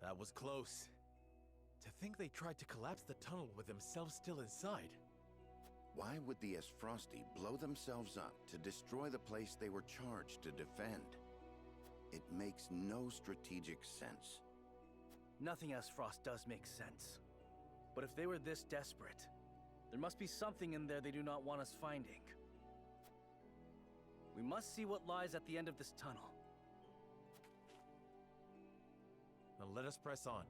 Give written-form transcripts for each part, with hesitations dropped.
That was close. To think they tried to collapse the tunnel with themselves still inside. Why would the Esfrosti blow themselves up to destroy the place they were charged to defend? It makes no strategic sense. Nothing Esfrost does make sense. But if they were this desperate, there must be something in there they do not want us finding. We must see what lies at the end of this tunnel. Now let us press on.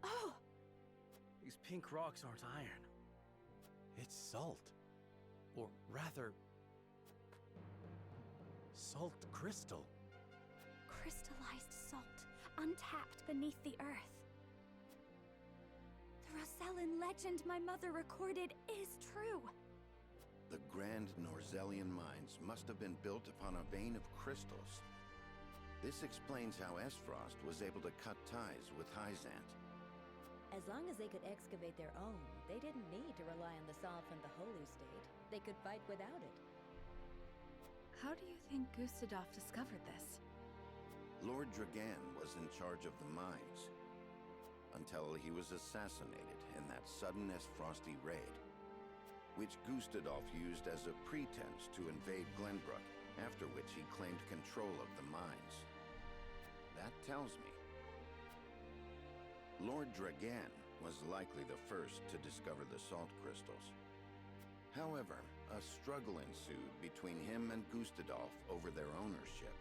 Oh! These pink rocks aren't iron. It's salt. Or rather, salt crystal. Crystallized salt, untapped beneath the earth. The Rosellan legend my mother recorded is true. The grand Norzelian mines must have been built upon a vein of crystals. This explains how Esfrost was able to cut ties with Hyzant. As long as they could excavate their own, they didn't need to rely on the salt from the Holy State. They could fight without it. How do you think Gustadolf discovered this? Lord Dragan was in charge of the mines, until he was assassinated in that sudden Esfrosti raid, which Gustadolf used as a pretense to invade Glenbrook, after which he claimed control of the mines. That tells me Lord Dragan was likely the first to discover the salt crystals. However, a struggle ensued between him and Gustadolf over their ownership.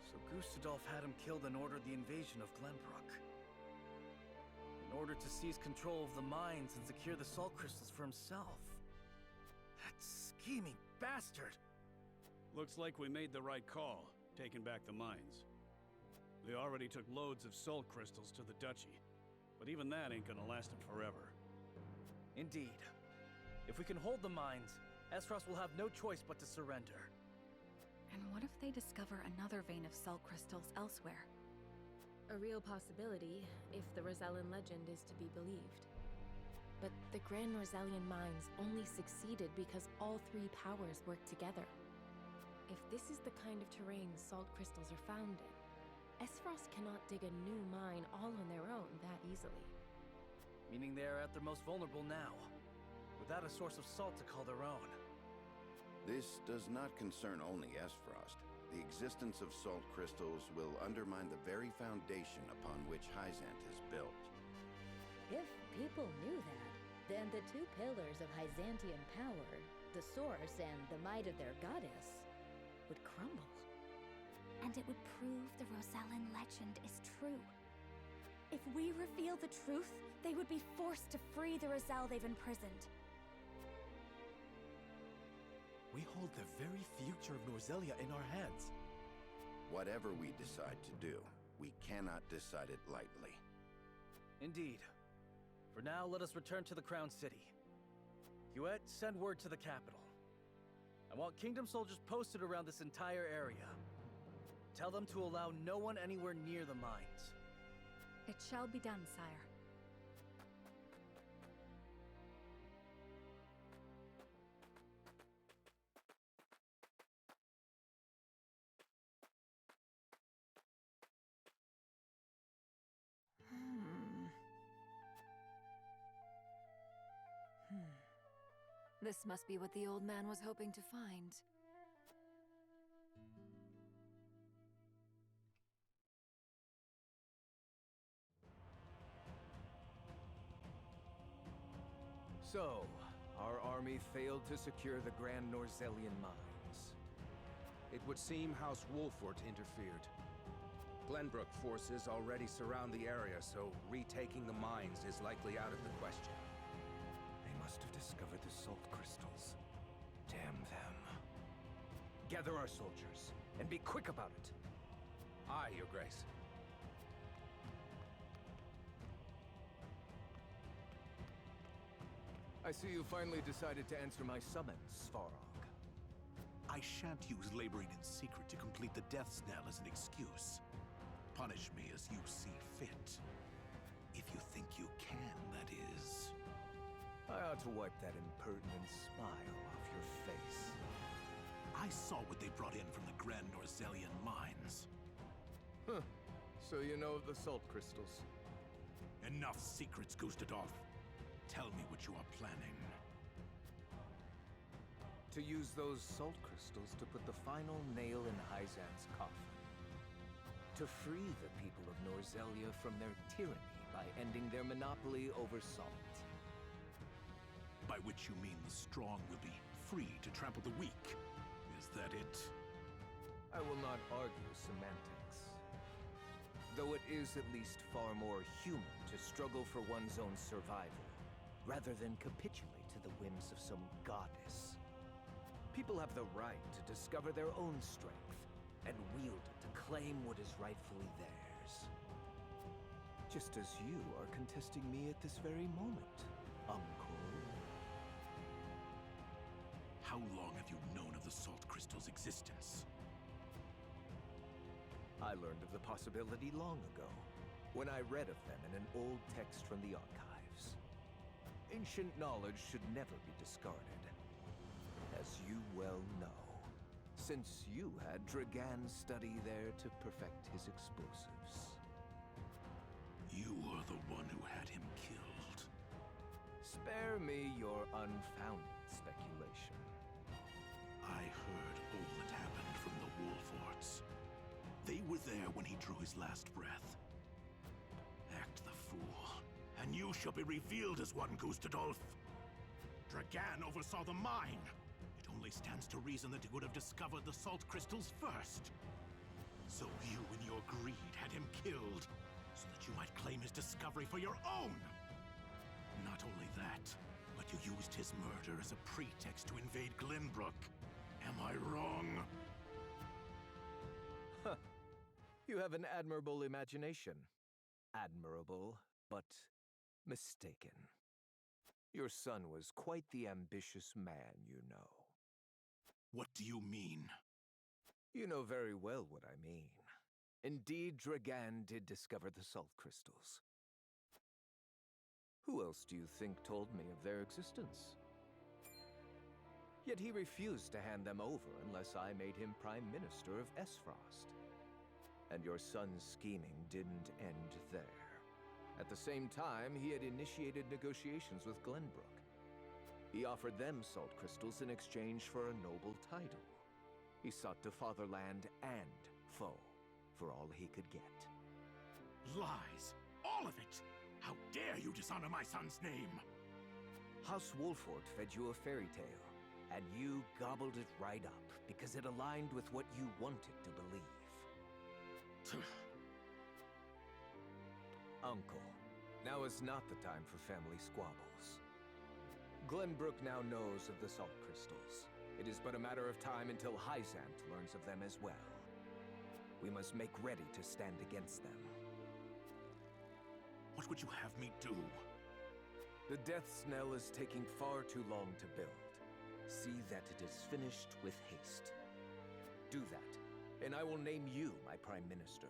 So Gustadolf had him killed and ordered the invasion of Glenbrook. In order to seize control of the mines and secure the salt crystals for himself. That scheming bastard! Looks like we made the right call, taking back the mines. They already took loads of salt crystals to the Duchy, but even that ain't gonna last them forever. Indeed. If we can hold the mines, Esfrost will have no choice but to surrender. And what if they discover another vein of salt crystals elsewhere? A real possibility, if the Rosellan legend is to be believed. But the Grand Norzelian mines only succeeded because all three powers worked together. If this is the kind of terrain salt crystals are found in, Esfrost cannot dig a new mine all on their own that easily. Meaning they are at their most vulnerable now, without a source of salt to call their own. This does not concern only Esfrost. The existence of salt crystals will undermine the very foundation upon which Hyzant is built. If people knew that, then the two pillars of Hyzantian power, the source and the might of their goddess, would crumble. And it would prove the Rosellan legend is true. If we reveal the truth, they would be forced to free the Rosell they've imprisoned. We hold the very future of Norzelia in our hands. Whatever we decide to do, we cannot decide it lightly. Indeed. For now, let us return to the Crown City. Huet, send word to the capital. I want Kingdom soldiers posted around this entire area. Tell them to allow no one anywhere near the mines. It shall be done, sire. This must be what the old man was hoping to find. So, our army failed to secure the Grand Norzelian mines. It would seem House Wolfort interfered. Glenbrook forces already surround the area, so retaking the mines is likely out of the question. They must have discovered the salt crystals. Damn them. Gather our soldiers, and be quick about it. Aye, Your Grace. I see you finally decided to answer my summons, Svarog. I shan't use laboring in secret to complete the death's knell as an excuse. Punish me as you see fit. If you think you can. How to wipe that impertinent smile off your face. I saw what they brought in from the Grand Norzelian mines. Huh. So you know of the salt crystals? Enough secrets, Gustadolf. Tell me what you are planning. To use those salt crystals to put the final nail in Hyzan's coffin. To free the people of Norzelia from their tyranny by ending their monopoly over salt. By which you mean the strong will be free to trample the weak. Is that it? I will not argue semantics. Though it is at least far more human to struggle for one's own survival, rather than capitulate to the whims of some goddess. People have the right to discover their own strength, and wield it to claim what is rightfully theirs. Just as you are contesting me at this very moment, Uncle. How long have you known of the salt crystal's existence? I learned of the possibility long ago, when I read of them in an old text from the archives. Ancient knowledge should never be discarded, as you well know, since you had Dragan study there to perfect his explosives. You are the one who had him killed. Spare me your unfounded speculation. I heard all that happened from the Wolforts. They were there when he drew his last breath. Act the fool, and you shall be revealed as one, Gustadolf. Dragan oversaw the mine. It only stands to reason that he would have discovered the salt crystals first. So you, in your greed, had him killed, so that you might claim his discovery for your own. Not only that, but you used his murder as a pretext to invade Glenbrook. Am I wrong? Huh. You have an admirable imagination. Admirable, but mistaken. Your son was quite the ambitious man, you know. What do you mean? You know very well what I mean. Indeed, Dragan did discover the salt crystals. Who else do you think told me of their existence? Yet he refused to hand them over unless I made him Prime Minister of Esfrost. And your son's scheming didn't end there. At the same time, he had initiated negotiations with Glenbrook. He offered them salt crystals in exchange for a noble title. He sought to fatherland and foe for all he could get. Lies! All of it! How dare you dishonor my son's name! House Wolfort fed you a fairy tale, and you gobbled it right up because it aligned with what you wanted to believe. Uncle, now is not the time for family squabbles. Glenbrook now knows of the salt crystals. It is but a matter of time until Hyzant learns of them as well. We must make ready to stand against them. What would you have me do? The Death's Knell is taking far too long to build. See that it is finished with haste. Do that, and I will name you my Prime Minister,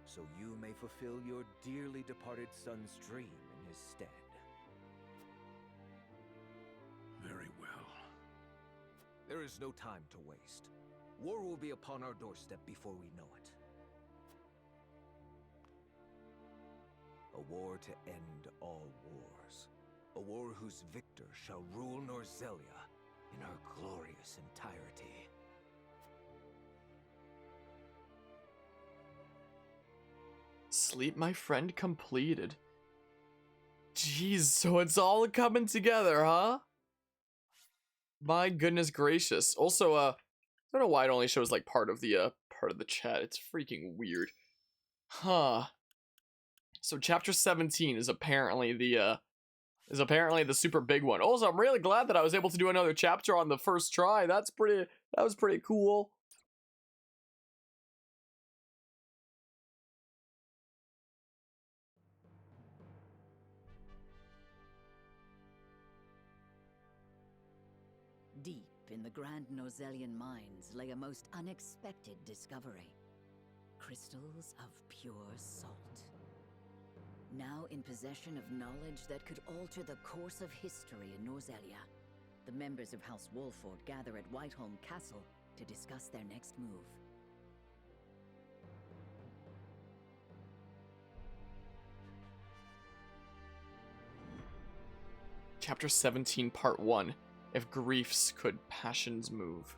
so you may fulfill your dearly departed son's dream in his stead. Very well. There is no time to waste. War will be upon our doorstep before we know it. A war to end all wars. A war whose victor shall rule Norzelia in her glorious entirety. Sleep, my friend, completed. Jeez, so it's all coming together, huh? My goodness gracious. Also, I don't know why it only shows like part of the chat. It's freaking weird. Huh. So chapter 17 is apparently the super big one. Also, I'm really glad that I was able to do another chapter on the first try. That was pretty cool. Deep in the Grand Norzelian mines lay a most unexpected discovery. Crystals of pure salt. now in possession of knowledge that could alter the course of history in Norzelia. The members of House Wolford gather at Whiteholm Castle to discuss their next move. Chapter 17, Part 1. If griefs could passions move.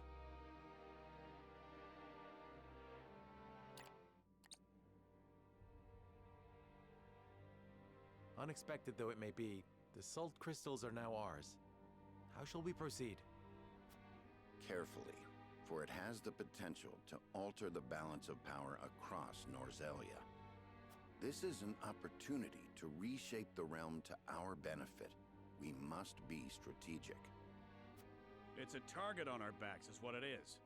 Unexpected though it may be, the salt crystals are now ours. How shall we proceed? Carefully, for it has the potential to alter the balance of power across Norzelia. This is an opportunity to reshape the realm to our benefit. We must be strategic. It's a target on our backs is what it is.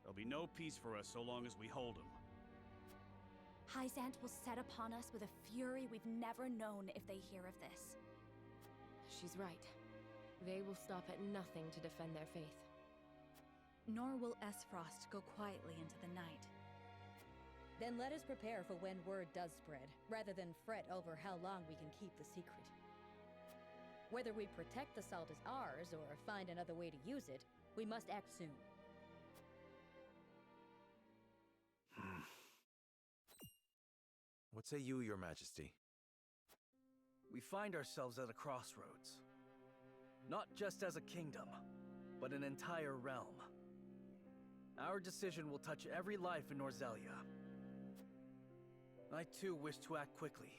There'll be no peace for us so long as we hold him. Hyzant will set upon us with a fury we've never known if they hear of this. She's right. They will stop at nothing to defend their faith. Nor will Esfrost go quietly into the night. Then let us prepare for when word does spread, rather than fret over how long we can keep the secret. Whether we protect the salt as ours or find another way to use it, we must act soon. What say you, Your Majesty? We find ourselves at a crossroads. Not just as a kingdom, but an entire realm. Our decision will touch every life in Norzelia. I too wish to act quickly.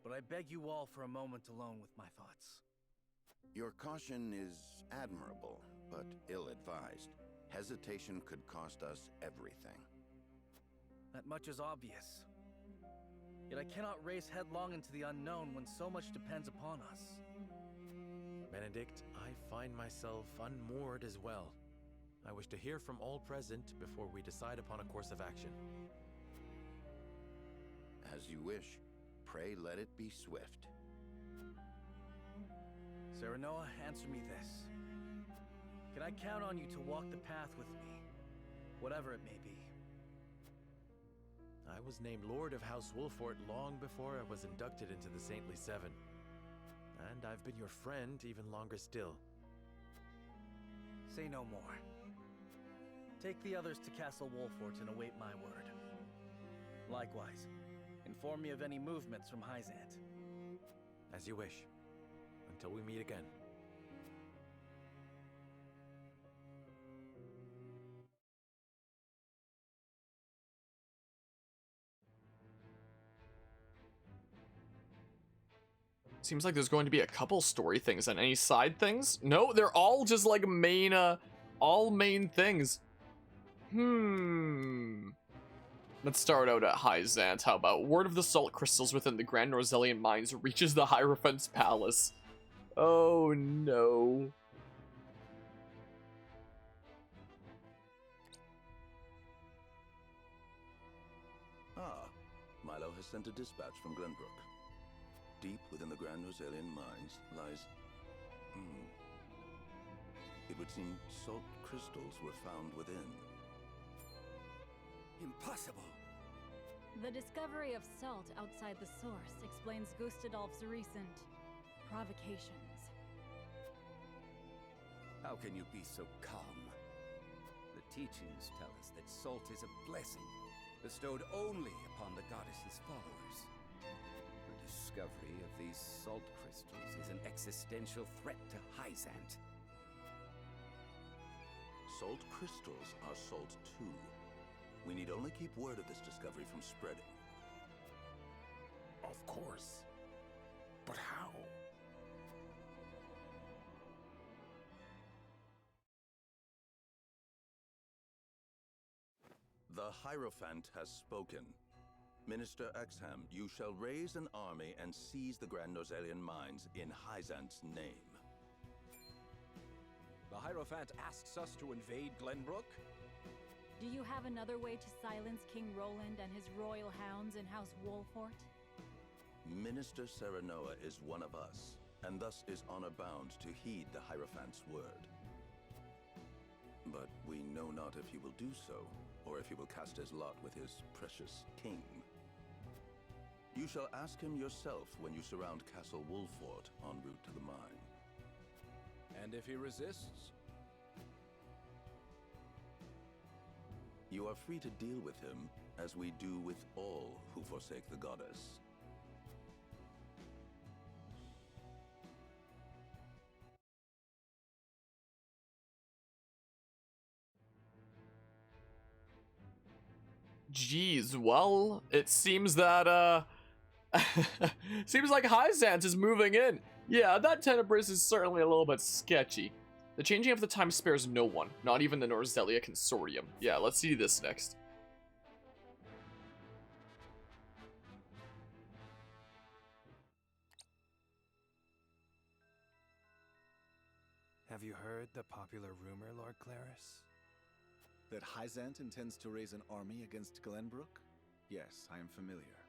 But I beg you all for a moment alone with my thoughts. Your caution is admirable, but ill-advised. Hesitation could cost us everything. That much is obvious. Yet I cannot race headlong into the unknown when so much depends upon us. Benedict, I find myself unmoored as well. I wish to hear from all present before we decide upon a course of action. As you wish. Pray let it be swift. Serenoa, answer me this. Can I count on you to walk the path with me, whatever it may be? I was named Lord of House Wolfort long before I was inducted into the Saintly Seven. And I've been your friend even longer still. Say no more. Take the others to Castle Wolfort and await my word. Likewise, inform me of any movements from Hyzant. As you wish. Until we meet again. Seems like there's going to be a couple story things and any side things. No, they're all just like main, all main things. Let's start out at Hyzant. How about word of the salt crystals within the Grand Norzelian mines reaches the Hierophant's palace. Oh no. Milo has sent a dispatch from Glenbrook. Deep within the Grand Norzelian mines lies... It would seem salt crystals were found within. Impossible! The discovery of salt outside the source explains Gustadolf's recent provocations. How can you be so calm? The teachings tell us that salt is a blessing, bestowed only upon the goddess's followers. The discovery of these salt crystals is an existential threat to Hyzant. Salt crystals are salt too. We need only keep word of this discovery from spreading. Of course. But how? The Hierophant has spoken. Minister Exham, you shall raise an army and seize the Grand Norzelian mines in Hyzant's name. The Hierophant asks us to invade Glenbrook? Do you have another way to silence King Roland and his royal hounds in House Wolfort? Minister Serenoa is one of us, and thus is honor-bound to heed the Hierophant's word. But we know not if he will do so, or if he will cast his lot with his precious king. You shall ask him yourself when you surround Castle Wolfort en route to the mine. And if he resists? You are free to deal with him, as we do with all who forsake the goddess. Jeez, well, it seems that, seems like Hyzant is moving in. Yeah, that Tenebris is certainly a little bit sketchy. The changing of the time spares no one, not even the Norzelia Consortium. Yeah, let's see this next. Have you heard the popular rumor, Lord Claris? That Hyzant intends to raise an army against Glenbrook? Yes, I am familiar.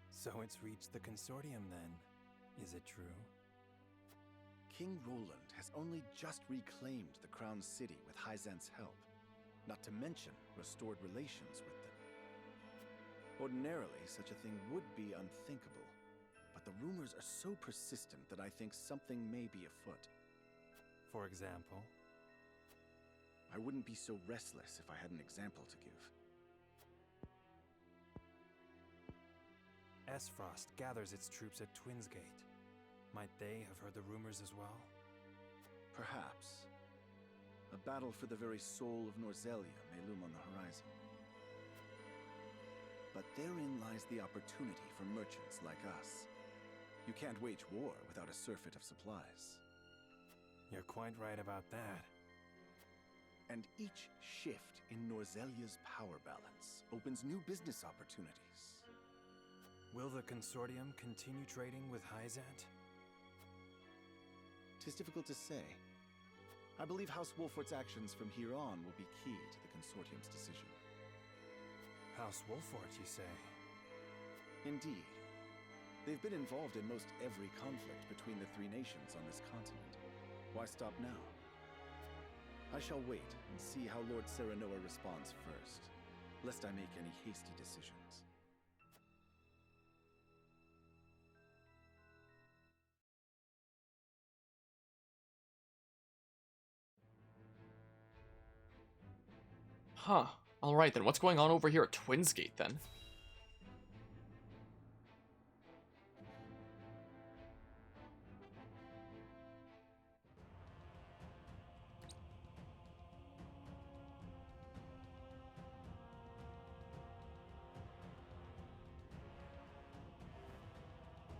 So it's reached the Consortium then. Is it true? King Roland has only just reclaimed the Crown City with Hyzant's help, not to mention restored relations with them. Ordinarily, such a thing would be unthinkable, but the rumors are so persistent that I think something may be afoot. For example? I wouldn't be so restless if I had an example to give. Esfrost gathers its troops at Twinsgate. Might they have heard the rumors as well? Perhaps. A battle for the very soul of Norzelia may loom on the horizon. But therein lies the opportunity for merchants like us. You can't wage war without a surfeit of supplies. You're quite right about that. And each shift in Norzelia's power balance opens new business opportunities. Will the Consortium continue trading with Hyzant? 'Tis difficult to say. I believe House Wolfort's actions from here on will be key to the Consortium's decision. House Wolfort, you say? Indeed. They've been involved in most every conflict between the three nations on this continent. Why stop now? I shall wait and see how Lord Serenoa responds first, lest I make any hasty decisions. Huh. Alright then, what's going on over here at Twinsgate then?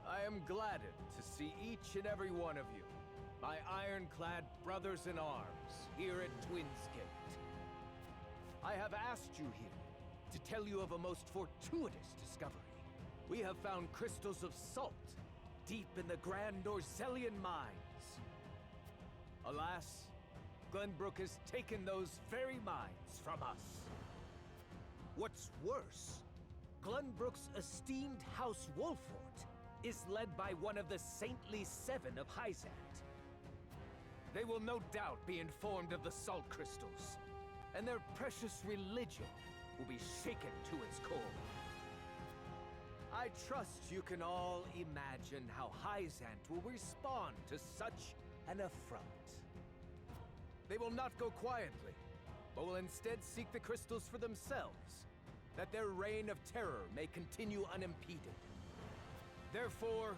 I am gladdened to see each and every one of you, my ironclad brothers in arms, here at Twinsgate. I have asked you here to tell you of a most fortuitous discovery. We have found crystals of salt deep in the Grand Norzelian mines. Alas, Glenbrook has taken those very mines from us. What's worse, Glenbrook's esteemed House Wolfort is led by one of the saintly seven of Hyzant. They will no doubt be informed of the salt crystals, and their precious religion will be shaken to its core. I trust you can all imagine how Hyzant will respond to such an affront. They will not go quietly, but will instead seek the crystals for themselves, that their reign of terror may continue unimpeded. Therefore,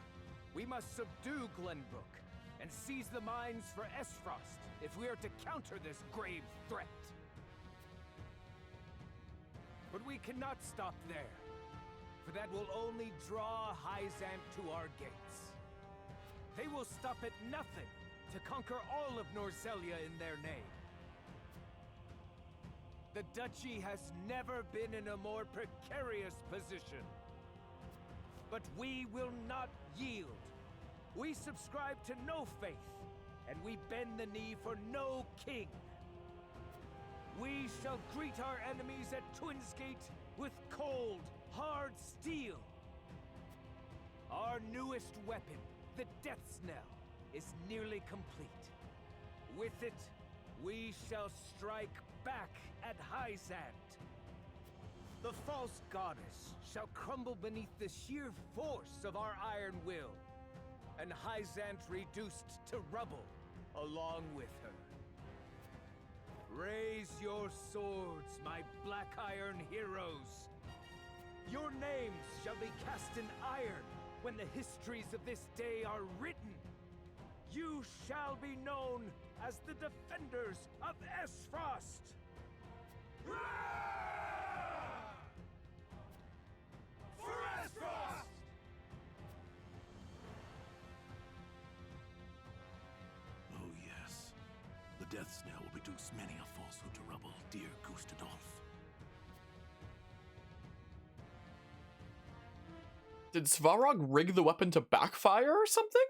we must subdue Glenbrook and seize the mines for Esfrost if we are to counter this grave threat. But we cannot stop there, for that will only draw Hyzant to our gates. They will stop at nothing to conquer all of Norzelia in their name. The Duchy has never been in a more precarious position. But we will not yield. We subscribe to no faith, and we bend the knee for no king. We shall greet our enemies at Twinsgate with cold, hard steel. Our newest weapon, the Death's Knell, is nearly complete. With it, we shall strike back at Hyzant. The false goddess shall crumble beneath the sheer force of our iron will, and Hyzant reduced to rubble along with her. Raise your swords, my black iron heroes. Your names shall be cast in iron when the histories of this day are written. You shall be known as the defenders of Esfrost. For Esfrost! Oh yes. The death snare will reduce many a falsehood to rubble, dear Gustadolf. Did Svarog rig the weapon to backfire or something?